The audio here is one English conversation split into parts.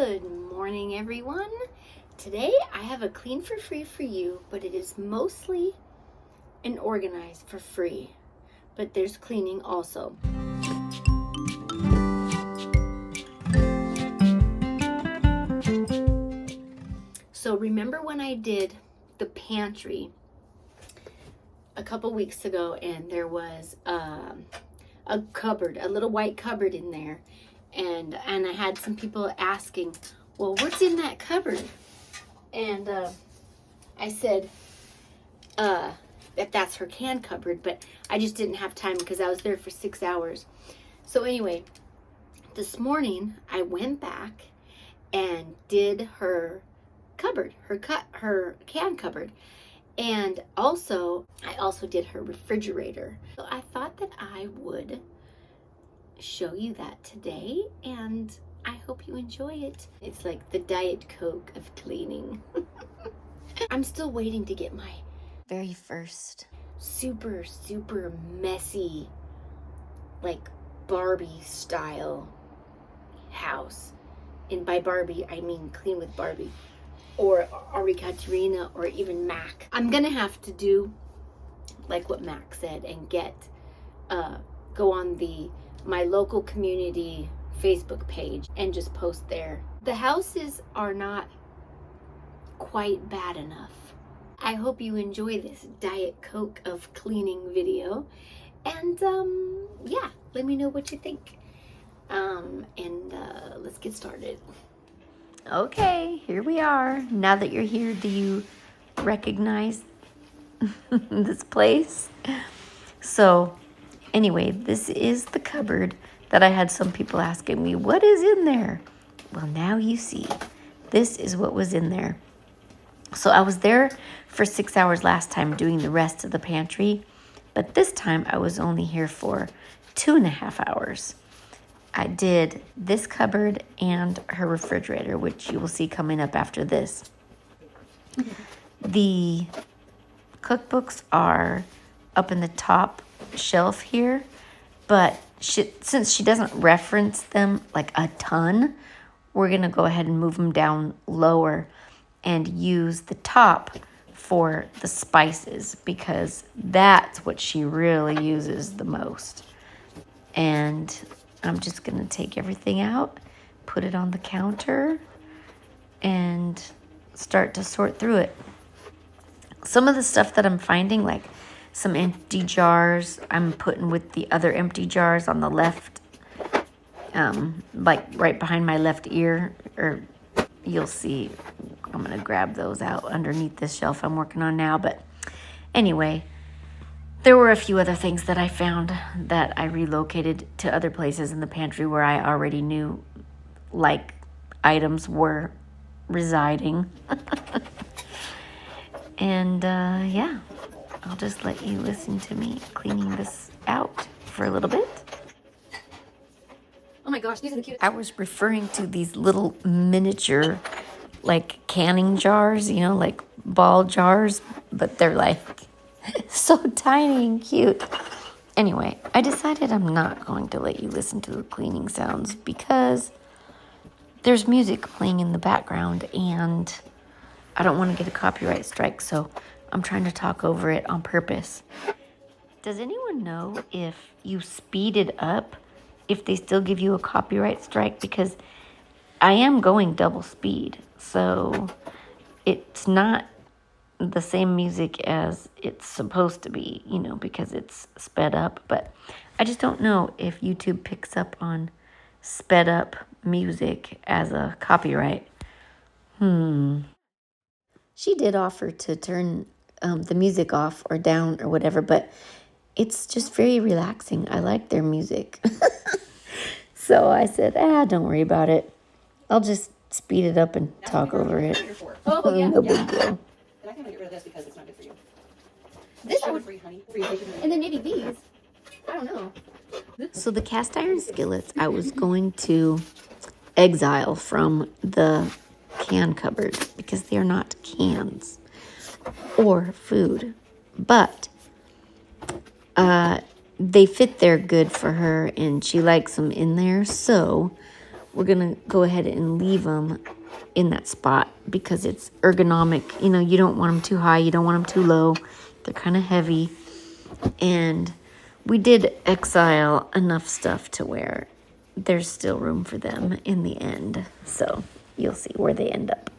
Good morning, everyone. Today I have a clean for free for you, but it is mostly an organize for free, but there's cleaning also. So remember when I did the pantry a couple weeks ago, and there was a cupboard, a little white cupboard in there, and I had some people asking, well, what's in that cupboard? And I said that that's her can cupboard, but I just didn't have time because I was there for 6 hours. So anyway, this morning I went back and did her cupboard, her can cupboard. And also, I also did her refrigerator. So I thought that I would show you that today, and I hope you enjoy it. It's like the Diet Coke of cleaning. I'm still waiting to get my very first super messy, like Barbie style house. And by Barbie, I mean clean with Barbie, or Katerina, or even Mac. I'm gonna have to do like what Mac said and get go on my local community Facebook page and just post there. The houses are not quite bad enough. I hope you enjoy this Diet Coke of cleaning video, and yeah, let me know what you think. Let's get started. Okay, here we are. Now that you're here, do you recognize this place? So anyway, this is the cupboard that I had some people asking me, what is in there? Well, now you see. This is what was in there. So I was there for 6 hours last time doing the rest of the pantry, but this time I was only here for 2.5 hours. I did this cupboard and her refrigerator, which you will see coming up after this. The cookbooks are up in the top shelf here, but since she doesn't reference them like a ton, we're gonna go ahead and move them down lower and use the top for the spices, because that's what she really uses the most. And I'm just gonna take everything out, put it on the counter, and start to sort through it. Some of the stuff that I'm finding, like some empty jars, I'm putting with the other empty jars on the left, like right behind my left ear, or you'll see, I'm gonna grab those out underneath this shelf I'm working on now. But anyway, there were a few other things that I found that I relocated to other places in the pantry where I already knew like items were residing. And yeah, I'll just let you listen to me cleaning this out for a little bit. Oh my gosh, these are the cutest. I was referring to these little miniature like canning jars, you know, like ball jars, but they're like so tiny and cute. Anyway, I decided I'm not going to let you listen to the cleaning sounds because there's music playing in the background and I don't want to get a copyright strike, so I'm trying to talk over it on purpose. Does anyone know if you speed it up, if they still give you a copyright strike? Because I am going double speed, so it's not the same music as it's supposed to be, you know, because it's sped up. But I just don't know if YouTube picks up on sped up music as a copyright. She did offer to turn the music off or down or whatever, but it's just very relaxing. I like their music. So I said, don't worry about it. I'll just speed it up and talk over it. Oh, yeah. No big deal. And I can get rid of this because it's not good for you. This I would free honey. And then maybe these. I don't know. So the cast iron skillets I was going to exile from the can cupboard because they are not cans or food, but they fit there good for her and she likes them in there. So we're going to go ahead and leave them in that spot because it's ergonomic. You know, you don't want them too high. You don't want them too low. They're kind of heavy. And we did exile enough stuff to where there's still room for them in the end. So you'll see where they end up.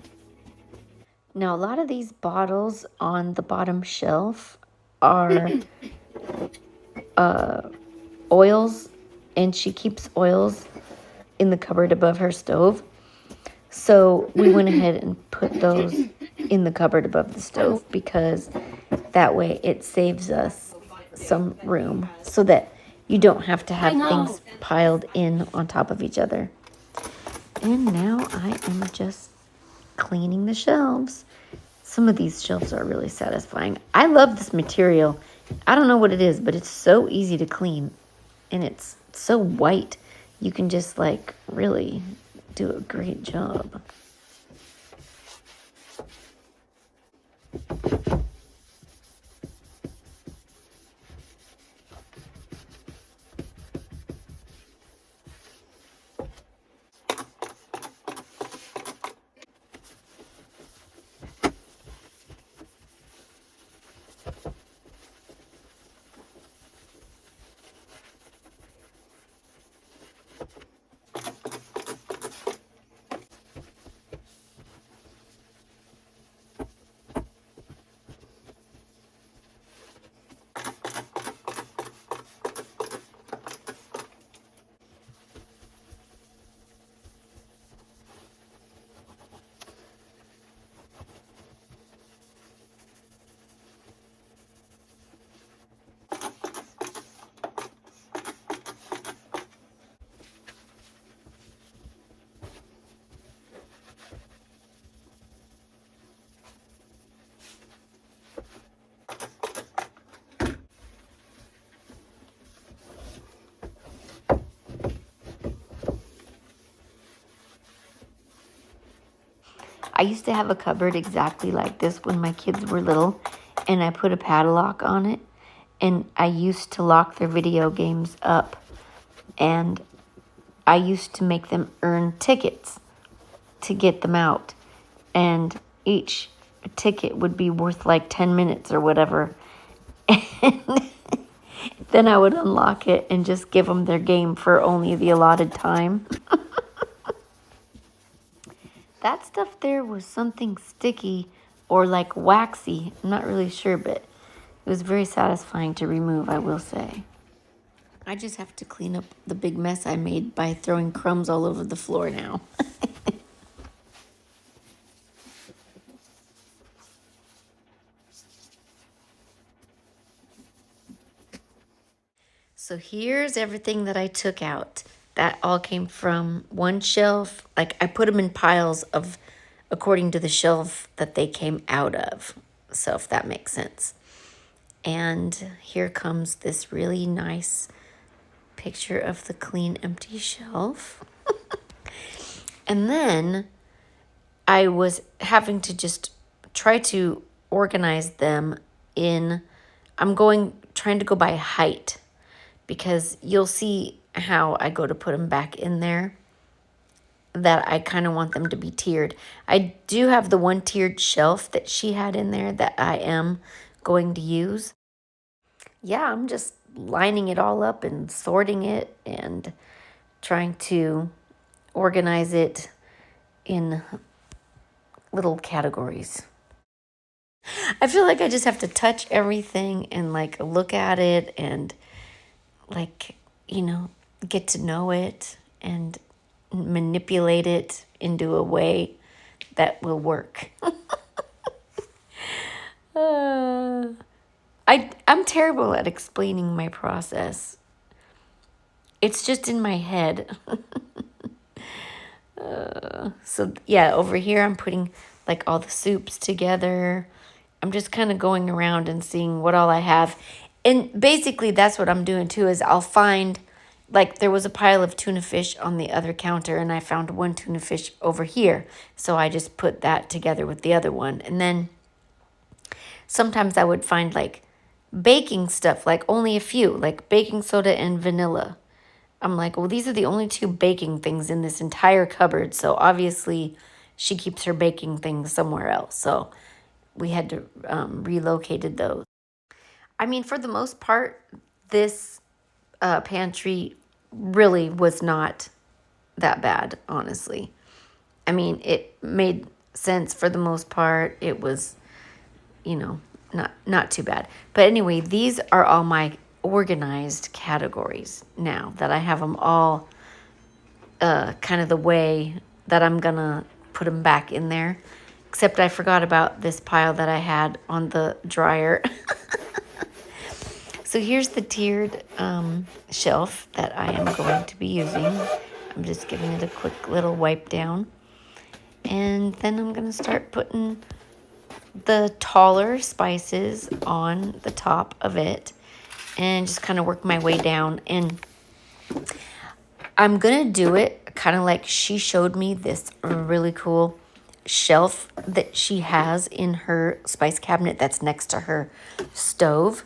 Now, a lot of these bottles on the bottom shelf are oils, and she keeps oils in the cupboard above her stove. So we went ahead and put those in the cupboard above the stove because that way it saves us some room so that you don't have to have things piled in on top of each other. And now I am just cleaning the shelves. Some of these shelves are really satisfying. I love this material. I don't know what it is, but it's so easy to clean. And it's so white. You can just like really do a great job. I used to have a cupboard exactly like this when my kids were little, and I put a padlock on it, and I used to lock their video games up, and I used to make them earn tickets to get them out, and each ticket would be worth like 10 minutes or whatever, and then I would unlock it and just give them their game for only the allotted time. That stuff there was something sticky or like waxy. I'm not really sure, but it was very satisfying to remove, I will say. I just have to clean up the big mess I made by throwing crumbs all over the floor now. So here's everything that I took out. That all came from one shelf. Like I put them in piles of according to the shelf that they came out of. So if that makes sense. And here comes this really nice picture of the clean, empty shelf. And then I was having to just try to organize them in, trying to go by height, because you'll see how I go to put them back in there, that I kind of want them to be tiered. I do have the one tiered shelf that she had in there that I am going to use. Yeah, I'm just lining it all up and sorting it and trying to organize it in little categories. I feel like I just have to touch everything and like look at it and like, get to know it and manipulate it into a way that will work. I'm terrible at explaining my process. It's just in my head. So yeah, over here I'm putting like all the soups together. I'm just kind of going around and seeing what all I have. And basically that's what I'm doing too, is I'll find, like there was a pile of tuna fish on the other counter and I found one tuna fish over here. So I just put that together with the other one. And then sometimes I would find like baking stuff, like only a few, like baking soda and vanilla. I'm like, well, these are the only 2 baking things in this entire cupboard. So obviously she keeps her baking things somewhere else. So we had to relocated those. I mean, for the most part, this pantry really was not that bad, honestly. I mean, it made sense for the most part. It was, you know, not too bad. But anyway, these are all my organized categories now that I have them all kind of the way that I'm gonna put them back in there. Except I forgot about this pile that I had on the dryer. So here's the tiered shelf that I am going to be using. I'm just giving it a quick little wipe down. And then I'm going to start putting the taller spices on the top of it and just kind of work my way down. And I'm going to do it kind of like she showed me this really cool shelf that she has in her spice cabinet that's next to her stove,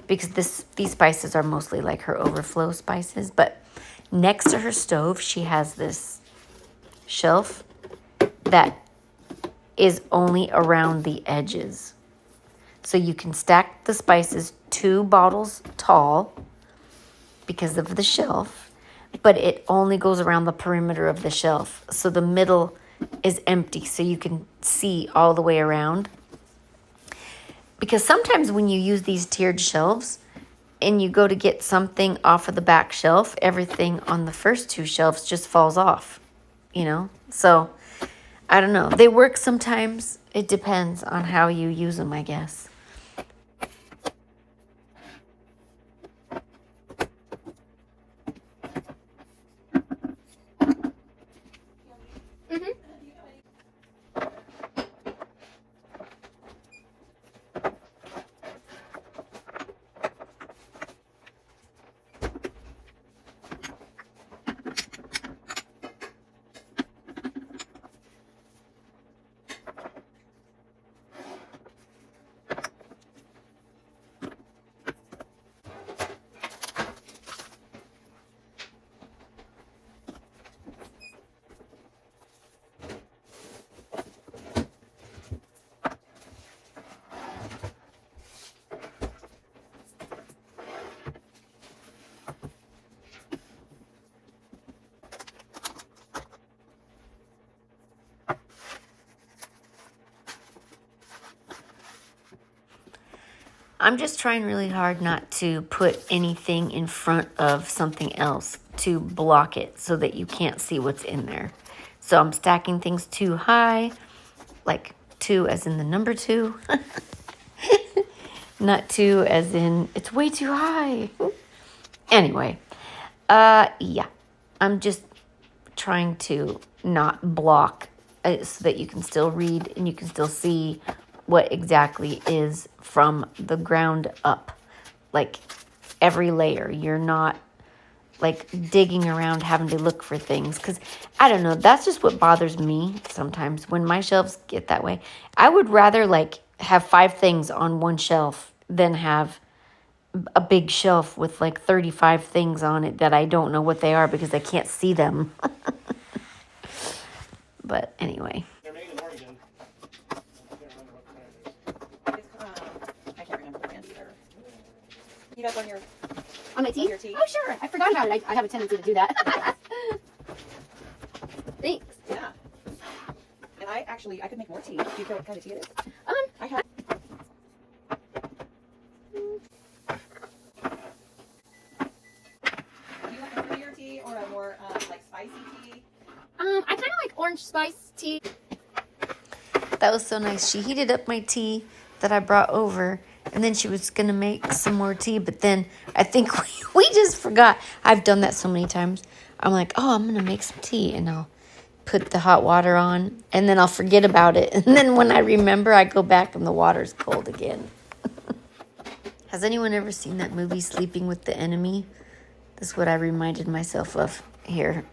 because these spices are mostly like her overflow spices. But next to her stove, she has this shelf that is only around the edges. So you can stack the spices 2 bottles tall because of the shelf, but it only goes around the perimeter of the shelf. So the middle is empty, so you can see all the way around. Because sometimes when you use these tiered shelves and you go to get something off of the back shelf, everything on the first 2 shelves just falls off, you know? So I don't know. They work sometimes. It depends on how you use them, I guess. I'm just trying really hard not to put anything in front of something else to block it so that you can't see what's in there. So I'm stacking things too high, like 2 as in the number 2. Not 2 as in it's way too high. Anyway, yeah. I'm just trying to not block so that you can still read and you can still see what exactly is from the ground up. Like every layer. You're not like digging around having to look for things, because I don't know, that's just what bothers me sometimes when my shelves get that way. I would rather like have 5 things on one shelf than have a big shelf with like 35 things on it that I don't know what they are because I can't see them. But anyway. They're made in Oregon. I can't remember the brand either. You got on your On my tea? your tea? Oh, sure. I forgot about it. I have a tendency to do that. Thanks. Yeah. And I could make more tea. Do you care what kind of tea it is? I have. Do you like a fruitier tea or a more like spicy tea? I kind of like orange spice tea. That was so nice. She heated up my tea that I brought over, and then she was going to make some more tea, but then I think we just forgot. I've done that so many times. I'm like, oh, I'm going to make some tea, and I'll put the hot water on, and then I'll forget about it. And then when I remember, I go back and the water's cold again. Has anyone ever seen that movie, Sleeping with the Enemy? That's what I reminded myself of here.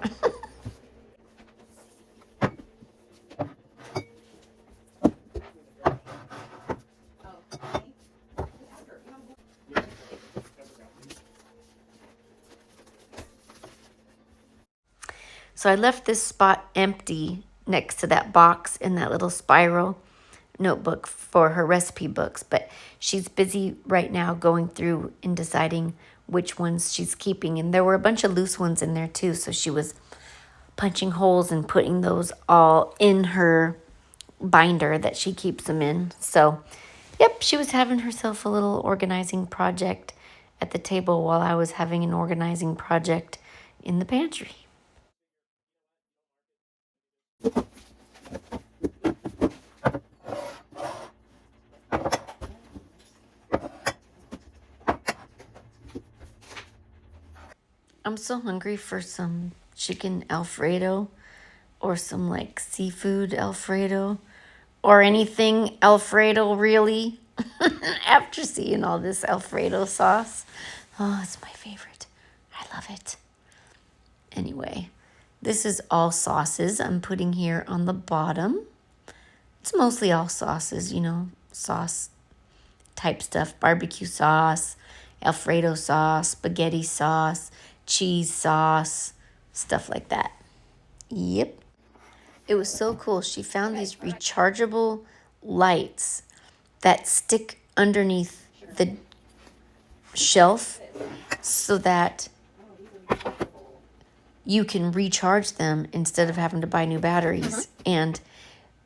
So I left this spot empty next to that box in that little spiral notebook for her recipe books, but she's busy right now going through and deciding which ones she's keeping. And there were a bunch of loose ones in there too, so she was punching holes and putting those all in her binder that she keeps them in. So, yep, she was having herself a little organizing project at the table while I was having an organizing project in the pantry. I'm so hungry for some chicken Alfredo or some like seafood Alfredo or anything Alfredo really. After seeing all this Alfredo sauce. Oh, it's my favorite. I love it. Anyway, this is all sauces I'm putting here on the bottom. It's mostly all sauces, sauce type stuff. Barbecue sauce, Alfredo sauce, spaghetti sauce, cheese sauce, stuff like that. Yep. It was so cool. She found these rechargeable lights that stick underneath the shelf so that you can recharge them instead of having to buy new batteries. And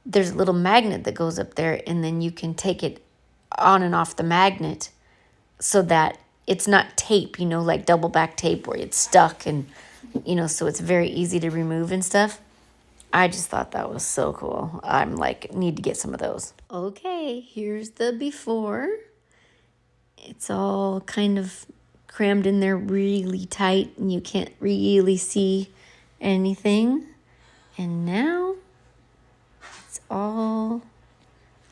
there's a little magnet that goes up there, and then you can take it on and off the magnet so that it's not tape, like double back tape where it's stuck and, so it's very easy to remove and stuff. I just thought that was so cool. I'm like, need to get some of those. Okay, here's the before. It's all kind of crammed in there really tight and you can't really see anything. And now it's all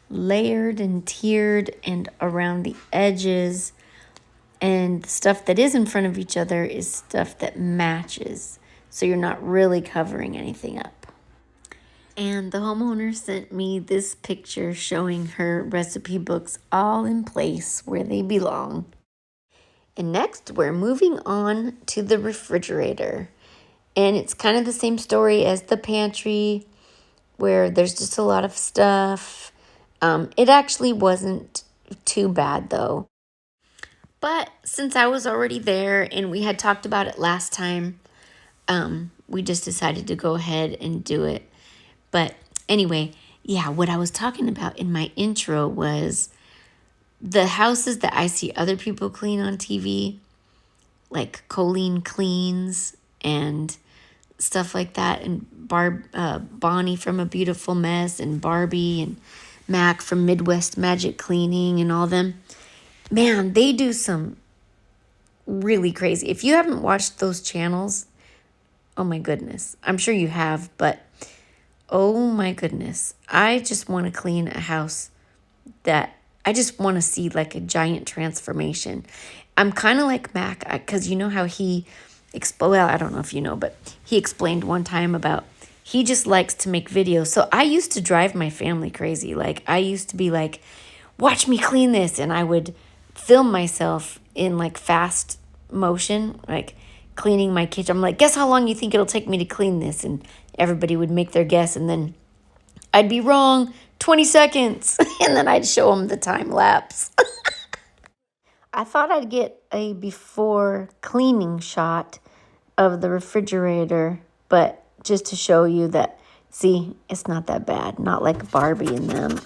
layered and tiered and around the edges. And the stuff that is in front of each other is stuff that matches. So you're not really covering anything up. And the homeowner sent me this picture showing her recipe books all in place where they belong. And next, we're moving on to the refrigerator. And it's kind of the same story as the pantry, where there's just a lot of stuff. It actually wasn't too bad, though. But since I was already there and we had talked about it last time, we just decided to go ahead and do it. But anyway, yeah, what I was talking about in my intro was the houses that I see other people clean on TV, like Colleen Cleans and stuff like that, and Bonnie from A Beautiful Mess, and Barbie and Mac from Midwest Magic Cleaning and all them. Man, they do some really crazy. If you haven't watched those channels, oh my goodness. I'm sure you have, but oh my goodness. I just want to clean a house that I just want to see like a giant transformation. I'm kind of like Mac, because you know how he, well, I don't know if you know, but he explained one time about he just likes to make videos. So I used to drive my family crazy. Like I used to be like, watch me clean this. And I would film myself in like fast motion, like cleaning my kitchen. I'm like, guess how long you think it'll take me to clean this? And everybody would make their guess. And then I'd be wrong, 20 seconds. And then I'd show them the time lapse. I thought I'd get a before cleaning shot of the refrigerator, but just to show you that, see, it's not that bad. Not like Barbie and them.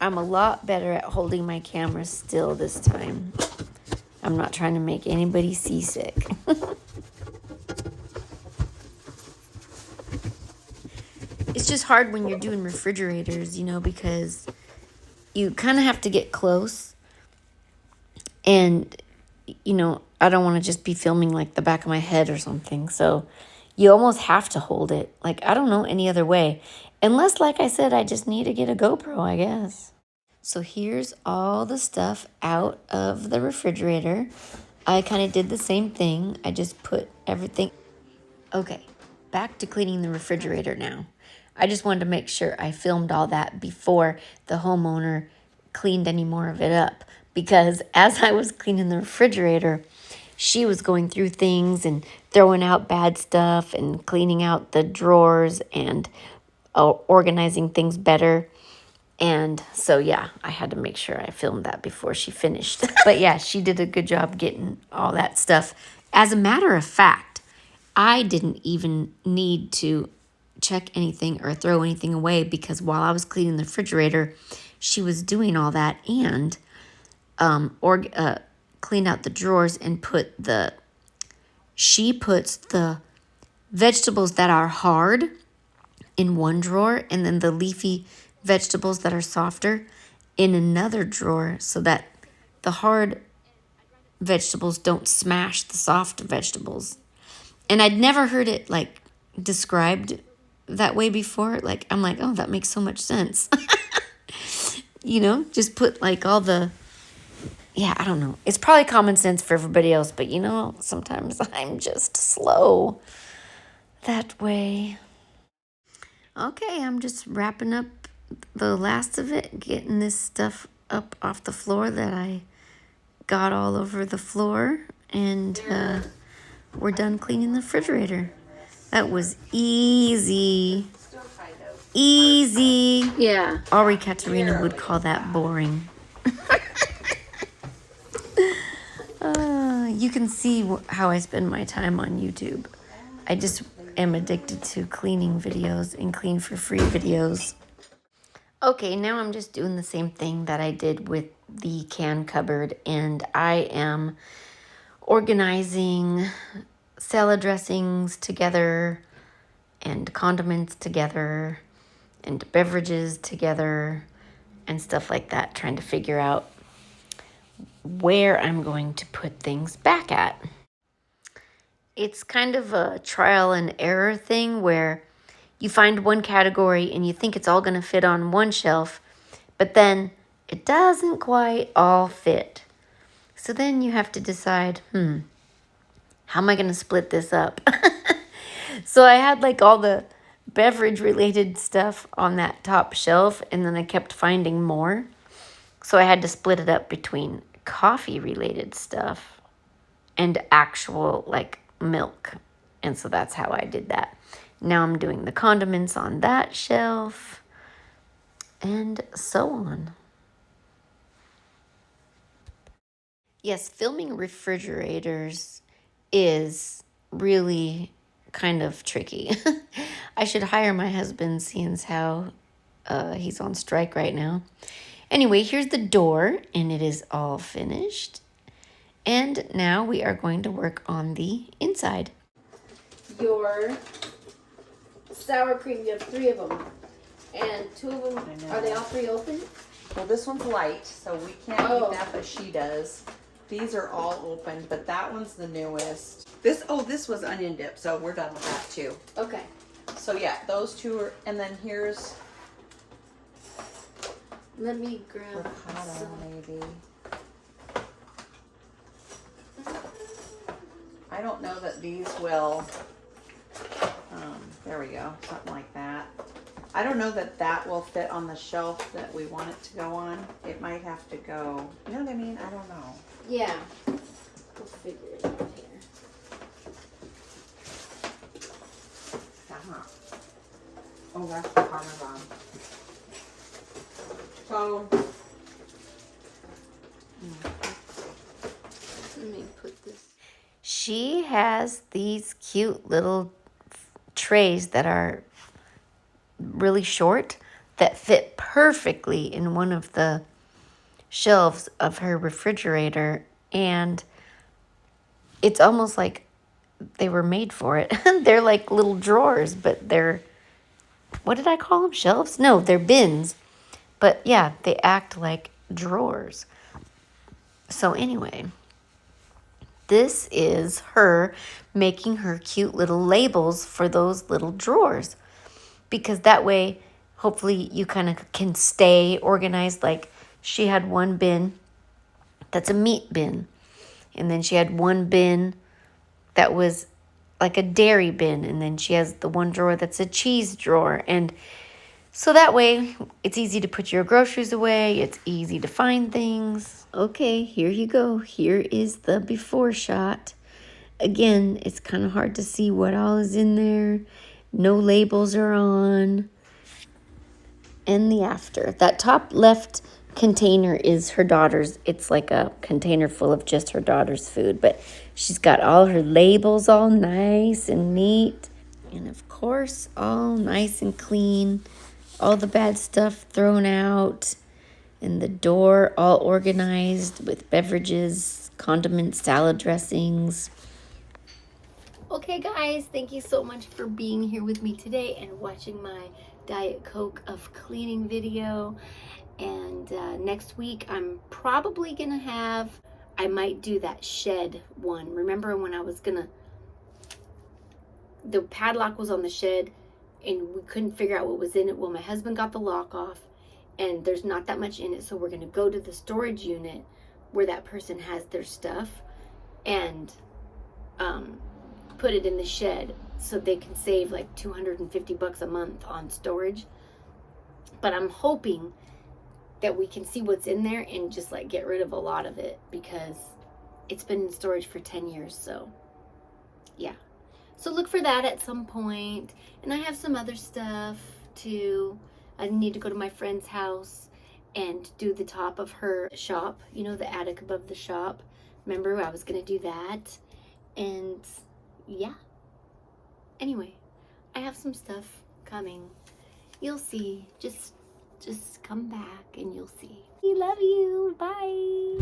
I'm a lot better at holding my camera still this time. I'm not trying to make anybody seasick. It's just hard when you're doing refrigerators, because you kind of have to get close. And, I don't want to just be filming like the back of my head or something. So you almost have to hold it. Like, I don't know any other way. Unless, like I said, I just need to get a GoPro, I guess. So here's all the stuff out of the refrigerator. I kind of did the same thing. I just put everything. Okay, back to cleaning the refrigerator now. I just wanted to make sure I filmed all that before the homeowner cleaned any more of it up. because as I was cleaning the refrigerator, she was going through things and throwing out bad stuff and cleaning out the drawers and organizing things better. And so, yeah, I had to make sure I filmed that before she finished. But yeah, she did a good job getting all that stuff. As a matter of fact, I didn't even need to check anything or throw anything away because while I was cleaning the refrigerator, she was doing all that and clean out the drawers and she puts the vegetables that are hard in one drawer and then the leafy vegetables that are softer in another drawer so that the hard vegetables don't smash the soft vegetables. And I'd never heard it like described that way before. Like, I'm like, oh, that makes so much sense. Just put like all the, yeah, I don't know. It's probably common sense for everybody else, but sometimes I'm just slow that way. Okay, I'm just wrapping up the last of it, getting this stuff up off the floor that I got all over the floor, and we're done cleaning the refrigerator. That was easy. Easy. Yeah. Ari Katerina would call that boring. You can see how I spend my time on YouTube. I just am addicted to cleaning videos and clean for free videos. Okay, now I'm just doing the same thing that I did with the can cupboard, and I am organizing salad dressings together and condiments together and beverages together and stuff like that, trying to figure out where I'm going to put things back at. It's kind of a trial and error thing where you find one category and you think it's all going to fit on one shelf, but then it doesn't quite all fit. So then you have to decide, how am I going to split this up? So I had like all the beverage related stuff on that top shelf, and then I kept finding more. So I had to split it up between coffee related stuff and actual like milk. And so that's how I did that. Now I'm doing the condiments on that shelf and so on. Yes, filming refrigerators is really kind of tricky. I should hire my husband, seeing as how he's on strike right now. Anyway, here's the door, and it is all finished. And now we are going to work on the inside. Your sour cream, you have 3 of them. And 2 of them, are they all 3 open? Well, this one's light, so we can't eat that, but she does. These are all open, but that one's the newest. This was onion dip, so we're done with that too. Okay. So yeah, those 2 are, and then here's Let me grab ricotta, some. maybe. I don't know that these will, there we go, something like that. I don't know that that will fit on the shelf that we want it to go on. It might have to go, you know what I mean? I don't know. Yeah. We'll figure it out here. Oh, that's the Parmesan. So, Let me put this. She has these cute little trays that are really short that fit perfectly in one of the shelves of her refrigerator, and it's almost like they were made for it. They're like little drawers, but they're, what did I call them? Shelves? No, they're bins. But yeah, they act like drawers. So anyway, this is her making her cute little labels for those little drawers. Because that way, hopefully you kind of can stay organized. Like she had one bin that's a meat bin. And then she had one bin that was like a dairy bin. And then she has the one drawer that's a cheese drawer. And So that way, it's easy to put your groceries away. It's easy to find things. Okay, here you go. Here is the before shot. Again, it's kind of hard to see what all is in there. No labels are on. And the after. That top left container is her daughter's. It's like a container full of just her daughter's food. But she's got all her labels all nice and neat. And of course, all nice and clean. All the bad stuff thrown out. And the door all organized with beverages, condiments, salad dressings. Okay, guys, thank you so much for being here with me today and watching my Diet Coke of cleaning video. And next week, I'm probably going to have, I might do that shed one. Remember when I was going to, the padlock was on the shed and we couldn't figure out what was in it. Well, my husband got the lock off and there's not that much in it. So we're going to go to the storage unit where that person has their stuff and put it in the shed so they can save like $250 a month on storage. But I'm hoping that we can see what's in there and just like get rid of a lot of it because it's been in storage for 10 years. So yeah, so look for that at some point. And I have some other stuff too. I need to go to my friend's house and do the top of her shop, you know, the attic above the shop. Remember, I was gonna do that. And yeah, anyway, I have some stuff coming. You'll see. Just come back and you'll see. We love you. Bye.